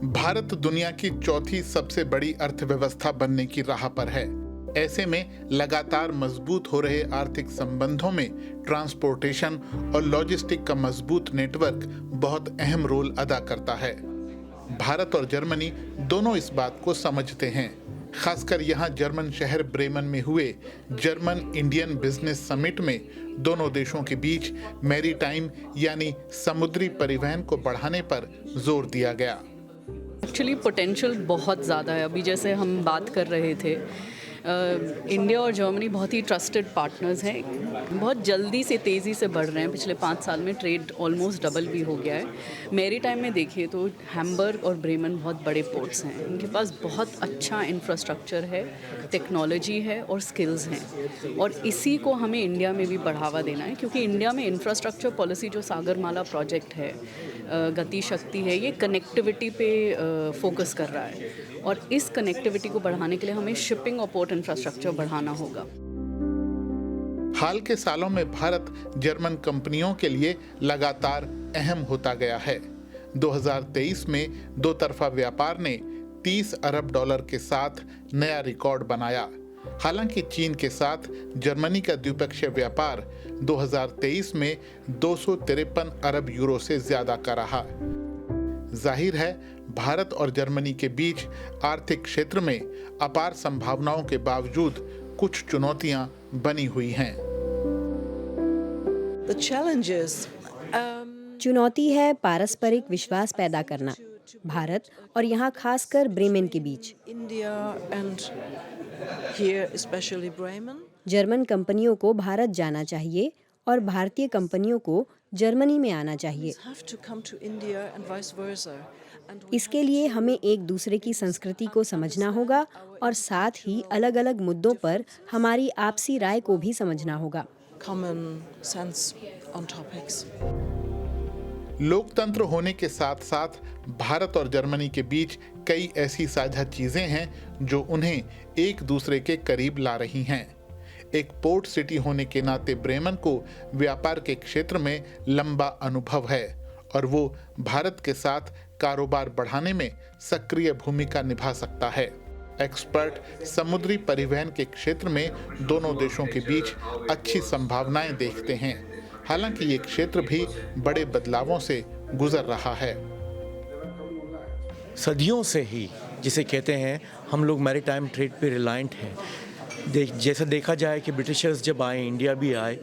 भारत दुनिया की चौथी सबसे बड़ी अर्थव्यवस्था बनने की राह पर है। ऐसे में लगातार मजबूत हो रहे आर्थिक संबंधों में ट्रांसपोर्टेशन और लॉजिस्टिक का मजबूत नेटवर्क बहुत अहम रोल अदा करता है। भारत और जर्मनी दोनों इस बात को समझते हैं। खासकर यहाँ जर्मन शहर ब्रेमन में हुए जर्मन इंडियन बिजनेस समिट में दोनों देशों के बीच मैरीटाइम यानी समुद्री परिवहन को बढ़ाने पर जोर दिया गया। एक्चुअली पोटेंशियल बहुत ज़्यादा है। अभी जैसे हम बात कर रहे थे, इंडिया और जर्मनी बहुत ही ट्रस्टेड पार्टनर्स हैं। बहुत जल्दी से तेज़ी से बढ़ रहे हैं। पिछले 5 साल में ट्रेड ऑलमोस्ट डबल भी हो गया है। मेरी टाइम में देखिए तो हैम्बर्ग और ब्रेमन बहुत बड़े पोर्ट्स हैं। इनके पास बहुत अच्छा इंफ्रास्ट्रक्चर है, टेक्नोलॉजी है और स्किल्स हैं, और इसी को हमें इंडिया में भी बढ़ावा देना है, क्योंकि इंडिया में इंफ्रास्ट्रक्चर पॉलिसी जो सागरमाला प्रोजेक्ट है, गति शक्ति है, ये कनेक्टिविटी पे फोकस कर रहा है, और इस कनेक्टिविटी को बढ़ाने के लिए हमें शिपिंग और पोर्ट इंफ्रास्ट्रक्चर बढ़ाना होगा। हाल के सालों में भारत जर्मन कंपनियों के लिए लगातार अहम होता गया है। 2023 में दो तरफा व्यापार ने $30 अरब के साथ नया रिकॉर्ड बनाया। हालांकि चीन के साथ जर्मनी का द्विपक्षीय व्यापार 2023 में 253 अरब यूरो से ज्यादा का रहा। जाहिर है, भारत और जर्मनी के बीच आर्थिक क्षेत्र में अपार संभावनाओं के बावजूद कुछ चुनौतियां बनी हुई हैं। चुनौती है पारस्परिक विश्वास पैदा करना भारत और यहाँ खासकर ब्रेमेन के बीच। जर्मन कंपनियों को भारत जाना चाहिए और भारतीय कंपनियों को जर्मनी में आना चाहिए। इसके लिए हमें एक दूसरे की संस्कृति को समझना होगा और साथ ही अलग अलग मुद्दों पर हमारी आपसी राय को भी समझना होगा। लोकतंत्र होने के साथ साथ भारत और जर्मनी के बीच कई ऐसी साझा चीजें हैं जो उन्हें एक दूसरे के करीब ला रही हैं। एक पोर्ट सिटी होने के नाते ब्रेमन को व्यापार के क्षेत्र में लंबा अनुभव है और वो भारत के साथ कारोबार बढ़ाने में सक्रिय भूमिका निभा सकता है। एक्सपर्ट समुद्री परिवहन के क्षेत्र में दोनों देशों के बीच अच्छी संभावनाएं देखते हैं। हालांकि ये क्षेत्र भी बड़े बदलावों से गुजर रहा है। सदियों से ही जिसे कहते हैं हम लोग मैरीटाइम ट्रेड पे रिलायंट हैं। जैसा देखा जाए कि ब्रिटिशर्स जब आए, इंडिया भी आए,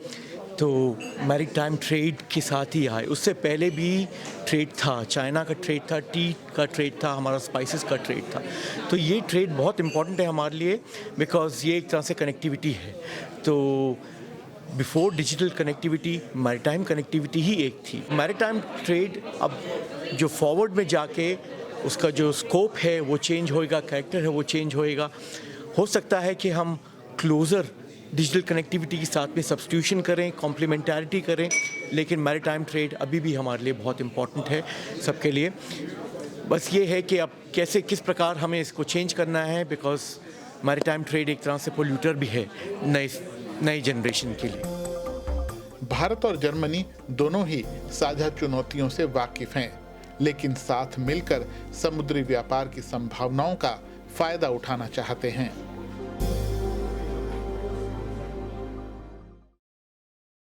तो मैरीटाइम ट्रेड के साथ ही आए। उससे पहले भी ट्रेड था, चाइना का ट्रेड था, टी का ट्रेड था, हमारा स्पाइसेस का ट्रेड था। तो ये ट्रेड बहुत इम्पॉर्टेंट है हमारे लिए, बिकॉज ये एक तरह से कनेक्टिविटी है। तो before digital connectivity maritime connectivity ही एक थी। मैरीटाइम ट्रेड अब जो फॉरवर्ड में जाके उसका जो स्कोप है वो चेंज होएगा, कैरेक्टर है वो चेंज होएगा। हो सकता है कि हम क्लोज़र डिजिटल कनेक्टिविटी के साथ में सब्स्टिट्यूशन करें, कॉम्प्लीमेंटैरिटी करें, लेकिन मैरीटाइम ट्रेड अभी भी हमारे लिए बहुत इम्पॉर्टेंट है सबके लिए। बस ये है कि अब कैसे किस प्रकार हमें इसको चेंज करना है, बिकॉज मैरीटाइम ट्रेड एक तरह से पोल्यूटर भी है नई जनरेशन के लिए। भारत और जर्मनी दोनों ही साझा चुनौतियों से वाकिफ हैं, लेकिन साथ मिलकर समुद्री व्यापार की संभावनाओं का फायदा उठाना चाहते हैं।